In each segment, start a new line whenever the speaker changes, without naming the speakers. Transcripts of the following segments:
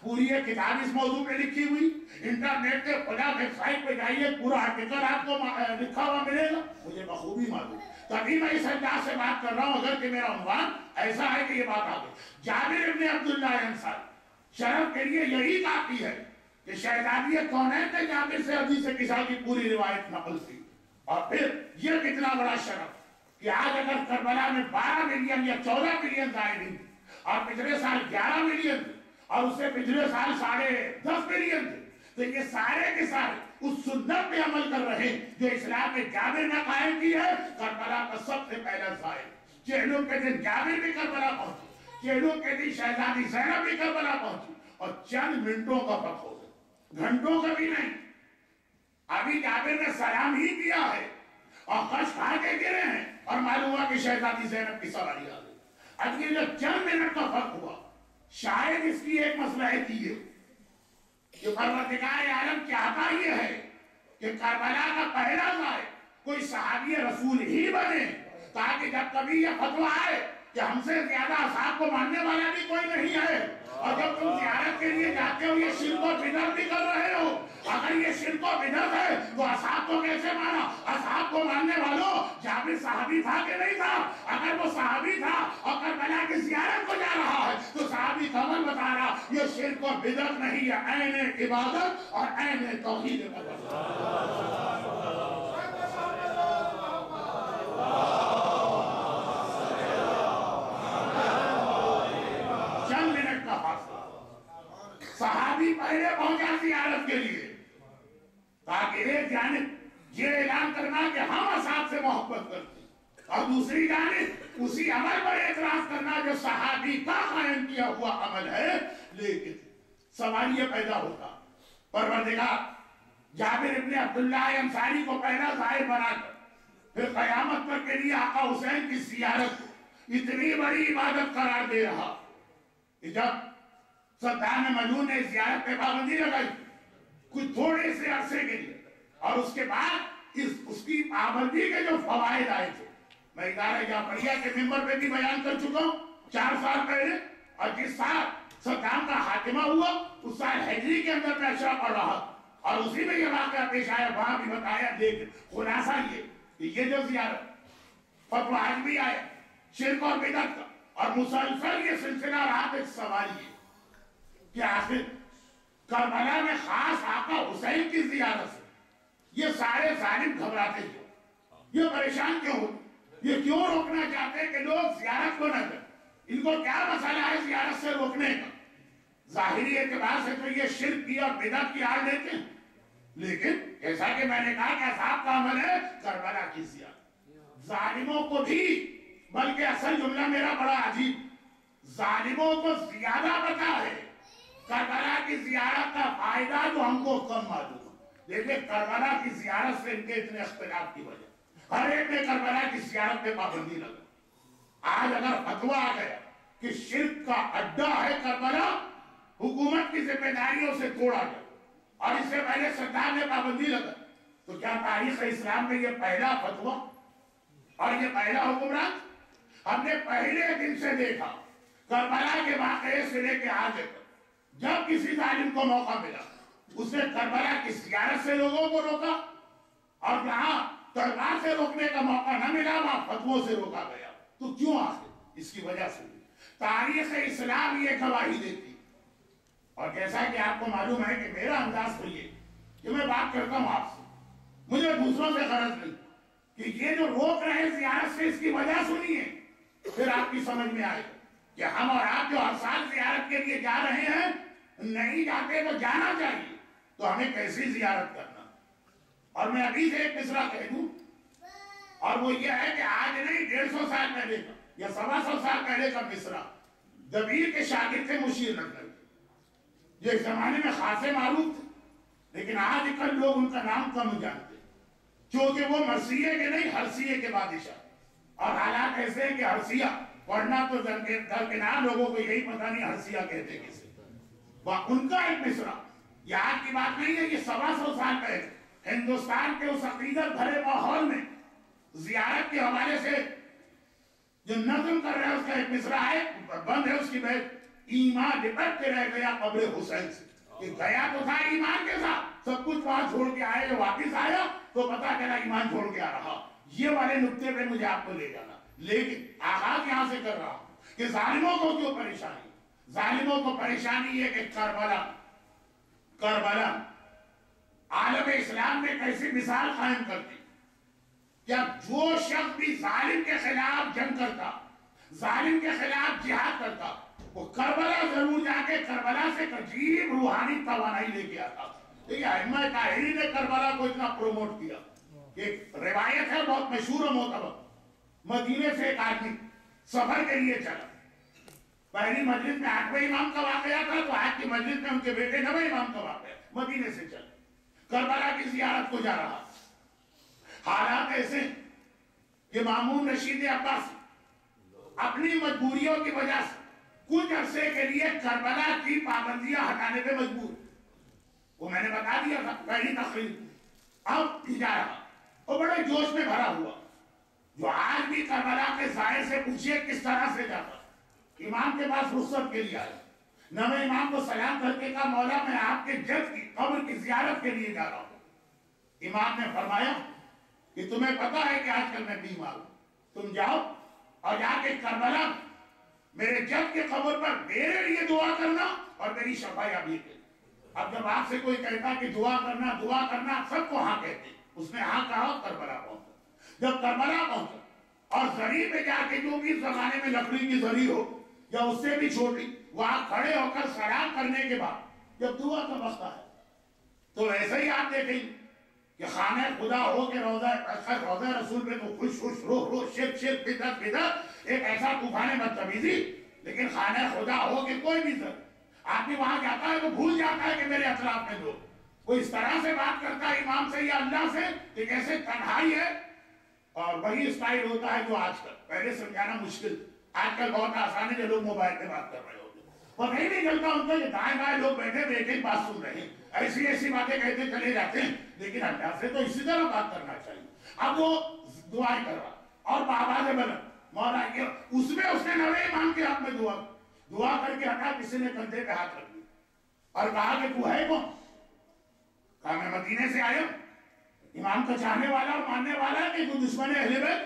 پوری ایک کتاب اس موضوع پہ لکھی ہوئی، انٹرنیٹ کے خدا ویب سائٹ پہ جائیے، پورا آرٹیکل آپ کو لکھا ہوا ملے گا، مجھے بخوبی معلوم، تبھی میں اس انداز سے بات کر رہا ہوں، اگر کہ میرا عنوان ایسا ہے کہ یہ بات آ گئی۔ جابر ابن عبداللہ انصاری، شرف کے لیے یہی کافی ہے کہ شہزادی کونین نے جابر سے حدیث قصہ کی پوری روایت نقل کی، اور پھر یہ کتنا بڑا شرف کہ آج اگر کربلا میں 12 ملین یا 14 ملین زائرین تھے، اور پچھلے سال 11 ملین تھے، اور اس سے پچھلے سال 10.5 ملین تھے، تو یہ سارے کے سارے اس سنت پہ عمل کر رہے ہیں جو اسلام میں جابر نے قائم کی ہے۔ کربلا کا سب سے پہلا زائر، چہلوں کے دن جابر بھی کربلا پہنچے، چہلوں کے دن شہزادی زینب بھی کربلا پہنچی، اور چند منٹوں کا فتح ہو گیا، گھنٹوں کا بھی نہیں۔ ابھی جابر نے سلام ہی کیا ہے اور خش کھا کے گرے ہیں، اور معلوم ہوا کہ شہزادی زینب کی سواری آ گئی۔ اب یہ جو چند منٹ کا فرق ہوا، شاید اس کی ایک مصلحت یہ ہے کہ پروردگار عالم چاہتا یہ ہے کہ کربلا کا پہلا زائر کوئی صحابی رسول ہی بنے، تاکہ جب کبھی یہ فتویٰ آئے کہ ہم سے زیادہ اصحاب کو ماننے والا بھی کوئی نہیں ہے، اور جب تم زیارت کے لیے جاتے ہو یہ شرک و بدعت بھی کر رہے ہو، اگر یہ شرک و بدعت ہے تو اصحاب کو کیسے مانا؟ اصحاب کو ماننے والوں، جابر صحابی تھا کہ نہیں تھا؟ اگر وہ صحابی تھا اور کربلا کی زیارت کو جا رہا ہے تو صحابی کا عمل بتا رہا یہ شرک و بدعت نہیں ہے، عین عبادت اور عین توحید صحابی پہلے پہنچا زیارت کے لیے، تاکہ ایک جانب یہ اعلان کرنا کہ ہم اصحاب سے محبت کرتے ہیں، اور دوسری جانب اسی عمل پر اعتراض کرنا جو صحابی کا قائم کیا ہوا عمل ہے۔ لیکن سوال یہ پیدا ہوتا، پروردگار جابر ابن عبداللہ انصاری کو پہلا زائر بنا کر پھر قیامت پر کے لیے آقا حسین کی زیارت کو اتنی بڑی عبادت قرار دے رہا کہ جب صدام مجنون نے زیارت پہ پابندی لگائی کچھ تھوڑے سے عرصے کے لیے، اور اس کے بعد اس کی پابندی کے جو فوائد آئے تھے میں ادارہ جعفریہ کے ممبر پہ بھی بیان کر چکا ہوں 4 سال پہلے، اور جس سال صدام کا خاتمہ ہوا اس سال ہجری کے اندر میں اشرا پڑھ رہا، اور اسی میں یہ واقعہ پیش آیا، وہاں بھی بتایا۔ دیکھ خلاصہ یہ جو زیارت فتویٰ آج بھی آیا شرک اور بدعت کا، اور مسلسل یہ سلسلہ رہا، ایک سوال یہ کہ آخر کربلا میں خاص آقا حسین کی زیارت سے یہ سارے ظالم گھبراتے کیوں، یہ پریشان کیوں ہو، یہ کیوں روکنا چاہتے ہیں کہ لوگ زیارت کو نہ کریں؟ ان کو کیا مسئلہ ہے زیارت سے روکنے کا؟ ظاہری اعتبار سے تو یہ شرک کی اور بدعت کی آڑ دیتے ہیں، لیکن جیسا کہ میں نے کہا کہ اصحاب کا عمل ہے کربلا کی زیارت۔ ظالموں کو بھی، بلکہ اصل جملہ میرا بڑا عجیب، ظالموں کو زیادہ پتا ہے کربلا کی زیارت کا فائدہ جو ہم کو کم معلوم ہے۔ دیکھیں کربلا کی زیارت سے ان کے اتنے اختلاف کی وجہ، ہر ایک نے کربلا کی زیارت پہ پابندی لگا۔ آج اگر فتویٰ آ گیا کہ شرک کا اڈا ہے کربلا، حکومت کی ذمہ داریوں سے توڑا گیا، اور اس سے پہلے سرکار نے پابندی لگا، تو کیا تاریخ اسلام میں یہ پہلا فتویٰ اور یہ پہلا حکمران؟ ہم نے پہلے دن سے دیکھا کربلا کے واقعے سے لے کے آج تک جب کسی ظالم کو موقع ملا اس نے کربلا کی زیارت سے لوگوں کو روکا، اور جہاں تلوار سے روکنے کا موقع نہ ملا وہاں فتووں سے روکا گیا۔ تو کیوں آخر؟ اس کی وجہ سے تاریخ اسلام یہ گواہی دیتی، اور جیسا کہ آپ کو معلوم ہے کہ میرا انداز تو یہ کہ میں بات کرتا ہوں آپ سے، مجھے دوسروں سے غرض نہیں، کہ یہ جو روک رہے ہیں زیارت سے اس کی وجہ سنیے، پھر آپ کی سمجھ میں آئے کہ ہم اور آپ جو ہر سال زیارت کے لیے جا رہے ہیں نہیں جاتے تو جانا چاہیے، تو ہمیں کیسی زیارت کرنا۔ اور میں ابھی سے ایک مصرع کہہ دوں، اور وہ یہ ہے کہ آج نہیں 150 سال پہلے کا یا 125 سال پہلے کا مصرع دبیر کے شاگرد تھے مشیر نقل، جو اس زمانے میں خاصے معروف تھے، لیکن آج کل لوگ ان کا نام کم جانتے، چونکہ وہ مرثیے کے نہیں ہرثیے کے بادشاہ، اور حالات ایسے ہیں کہ ہرثیہ پڑھنا تو درکنار لوگوں کو یہی پتہ نہیں ہرثیہ کہتے کسے۔ ان کا ایک مصرع، یہ آج کی بات نہیں ہے، یہ 125 سال پہلے ہندوستان کے اس عقیدت بھرے ماحول میں زیارت کے حوالے سے جو نظم کر رہے ہیں اس کا ایک مصرع ہے، بند ہے اس کی بیت ایمان لپٹ کے رہ گیا قبر حسین سے، کہ گیا تو تھا ایمان کے ساتھ، سب کچھ وہاں چھوڑ کے آئے، واپس آیا تو پتا چلا ایمان چھوڑ کے آ رہا۔ یہ والے نقطے پہ مجھے آپ کو لے جانا، لیکن آغاز یہاں سے کر رہا ہوں کہ ظالموں کو کیوں پریشانی؟ ظالموں کو پریشانی ہے کہ کربلا عالم اسلام میں کیسی مثال قائم کرتی کہ جو شخص بھی ظالم کے خلاف جنگ کرتا، ظالم کے خلاف جہاد کرتا، وہ کربلا ضرور جا کے کربلا سے عجیب روحانی توانائی لے کے آتا۔ دیکھیے ائمہ طاہری نے کربلا کو اتنا پروموٹ کیا، ایک روایت ہے بہت مشہور و معتبر، مدینے سے ایک آدمی سفر کے لیے چلا، پہلی مجلس میں 8ویں امام کا واقعہ تھا، تو آج کی مجلس میں ان کے بیٹے 9ویں امام کا واقعہ، مدینے سے چلا کربلا کی زیارت کو جا رہا۔ حالات ایسے کہ مامون رشید عباسی اپنی مجبوریوں کی وجہ سے کچھ عرصے کے لیے کربلا کی پابندیاں ہٹانے پہ مجبور، وہ میں نے بتا دیا تھا پہلی تقریر، اب جا رہا اور بڑے جوش میں بھرا ہوا، جو آج بھی کربلا کے ظاہر سے پوچھئے کس طرح سے جاتا، امام کے پاس رخصت کے لیے آیا، 9ویں امام کو سلام کر کے کہا مولا میں آپ کے جد کی قبر کی زیارت کے لیے جا رہا ہوں۔ امام نے فرمایا کہ تمہیں پتا ہے کہ آج کل میں بیمار ہوں، تم جاؤ اور جا کے کربلا میرے جد کے قبر پر میرے لیے دعا کرنا اور میری شفا یابی کرنا۔ اب جب آپ سے کوئی کہتا کہ دعا کرنا سب کو ہاں کہتے، اس نے ہاں کہا، کربلا پہنچا۔ جب کربلا پہنچا اور زری پہ جا کے جو بھی اس زمانے میں لکڑی کی زری ہو یا اس سے بھی چھوٹی، وہاں کھڑے ہو کر سلام کرنے کے بعد جب دعا کا وقت ہے تو ایسے ہی آپ دیکھیں کہ خانہ خدا ہو کے روضہ رسول پہ تو خوش روح شرک بدعت ایک ایسا طوفان بدتمیزی، لیکن خانہ خدا ہو کے کوئی بھی آدمی وہاں جاتا ہے تو بھول جاتا ہے کہ میرے اطراف میں لوگ، وہ اس طرح سے بات کرتا ہے امام سے یا اللہ سے کہ جیسے تنہائی ہے، اور وہی اسٹائل ہوتا ہے جو آج کل، پہلے سمجھانا مشکل، آج کل بہت آسان ہے جو لوگ موبائل پہ بات کر رہے ہوتے ہیں، پتہ ہی نہیں چلتا ان کو کہ دائیں بائیں لوگ بیٹھے بیٹھے بات سن رہے ہیں، ایسی باتیں کہتے چلے جاتے ہیں، لیکن اللہ سے تو اسی طرح بات کرنا چاہیے۔ اب وہ دعائیں کر رہا اور بابا سے بنا مولا اس میں اس نے 9ویں امام کے حق میں دعا کر کے ہٹا، کسی نے کندھے پہ ہاتھ رکھ دیا اور کہا کہ تو ہے کون؟ کہا میں مدینے سے آیا ہوں، امام کا چاہنے والا اور ماننے والا ہے کہ تو دشمن اہل بیت،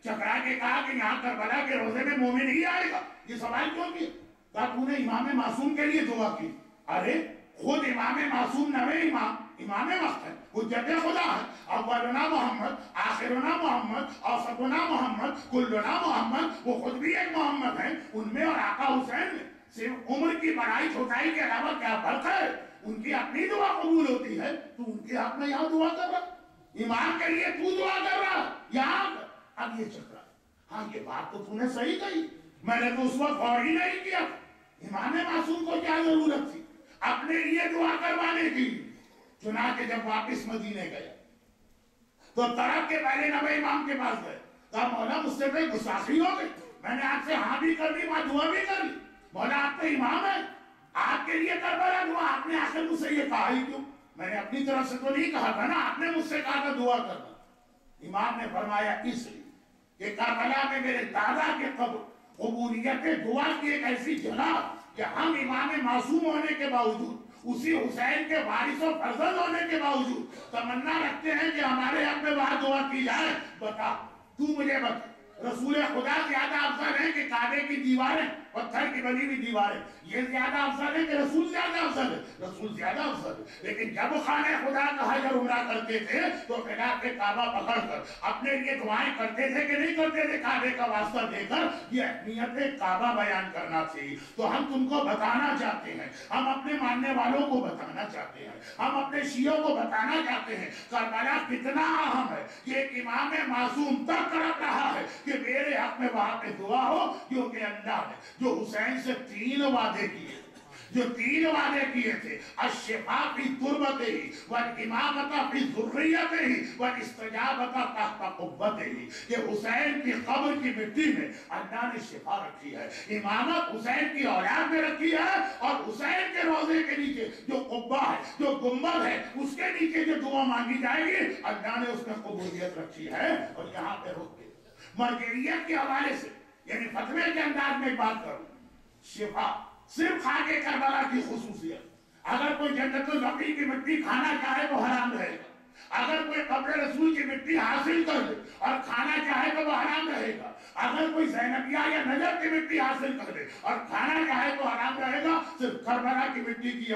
چکرا کے کہا کہ یہاں کربلا کے روزے میں مومن ہی آئے گا، یہ سوال کیوں کیا؟ کہا تو نے امام معصوم کے لیے دعا کی، ارے خود امام معصوم 9ویں امام وقت ہے، حجت خدا ہے، اولنا محمد، آخرنا محمد، اوسطنا محمد، کلنا محمد، وہ خود بھی ایک محمد ہیں، ان میں اور آقا حسین میں صرف عمر کی بڑائی چھوٹائی کے علاوہ کیا فرق ہے؟ ان کی اپنی دعا قبول ہوتی ہے، تو ان کے حق میں یہاں دعا کر رہا، امام کے لیے تو دعا کر رہا یہاں کر۔ اب یہ چکرا ہے، ہاں یہ بات تو نے صحیح کہی، میں نے تو اس وقت غور ہی نہیں کیا، امام معصوم کو کیا ضرورت تھی اپنے لیے دعا کروانے کی؟ چنانچہ جب واپس مدینے گئے تو طرف کے پہلے 9ویں امام کے پاس گئے، کہا مولا مجھ سے کوئی گستاخی ہو گئی، میں نے آپ سے ہاں بھی کر لی، وہاں دعا بھی کر لی، مولا آپ تو امام ہیں، آپ کے لیے کربلا دعا، آپ نے آخر مجھ سے یہ کہا ہی کیوں؟ میں نے اپنی طرف سے تو نہیں کہا تھا نا، آپ نے مجھ سے کہا تھا دعا کرنا۔ امام نے فرمایا اس لیے کہ کربلا میں میرے دادا کے قبر قبولیت دعا کی ایک ایسی جگہ کہ ہم امام معصوم ہونے کے باوجود، اسی حسین کے وارث و فرزند ہونے کے باوجود تمنا رکھتے ہیں کہ ہمارے حق میں وہاں دعا کی جائے۔ بتا تو مجھے بتا، رسول خدا زیادہ افضل ہے کہ کعبے کی دیواریں، پتھر کی بنی ہوئی دیواریں، یہ زیادہ افضل ہے کہ رسول زیادہ افضل ہے؟ رسول زیادہ افضل ہے، لیکن جب خانہ خدا کا حج اور عمرہ کرتے تھے تو خلاف کعبہ پکڑ کر اپنے لیے دعائیں کرتے تھے کہ نہیں کرتے تھے؟ کعبے کا واسطہ دے کر یہ اہمیت کعبہ بیان کرنا تھی۔ تو ہم تم کو بتانا چاہتے ہیں، ہم اپنے ماننے والوں کو بتانا چاہتے ہیں، ہم اپنے شیعوں کو بتانا چاہتے ہیں کربلا کتنا اہم ہے، کہ ایک امام معصوم تک تڑپ رہا ہے کہ میرے حق میں وہاں پہ دعا ہو، کیونکہ اللہ نے جو حسین سے 3 وعدے کیے تھے، الشفاء فی تربتہ والامامۃ فی ذریتہ والاستجابۃ تحت قبتہ، کہ حسین کی قبر کی مٹی میں اللہ نے شفا رکھی ہے، امامت حسین کی اولاد میں رکھی ہے، اور حسین کے روضے کے نیچے جو قبہ ہے، جو گنبد ہے، اس کے نیچے جو دعا مانگی جائے گی اللہ نے اس میں قبولیت رکھی ہے۔ اور یہاں پہ رک کے مرجعیت کے حوالے سے، یعنی فتوے کے انداز میں بات کروں، شفا صرف خاک کربلا کی خصوصیت۔ اگر کوئی جنت البقیع کی مٹی کھانا چاہے تو حرام رہے گا، اگر کوئی قبر رسول کی مٹی حاصل کر لے اور کھانا چاہے تو وہ حرام رہے گا، اگر کوئی زینبیہ یا نجف کی مٹی حاصل کر لے اور کھانا چاہے تو حرام رہے گا۔ صرف کربلا کی مٹی کی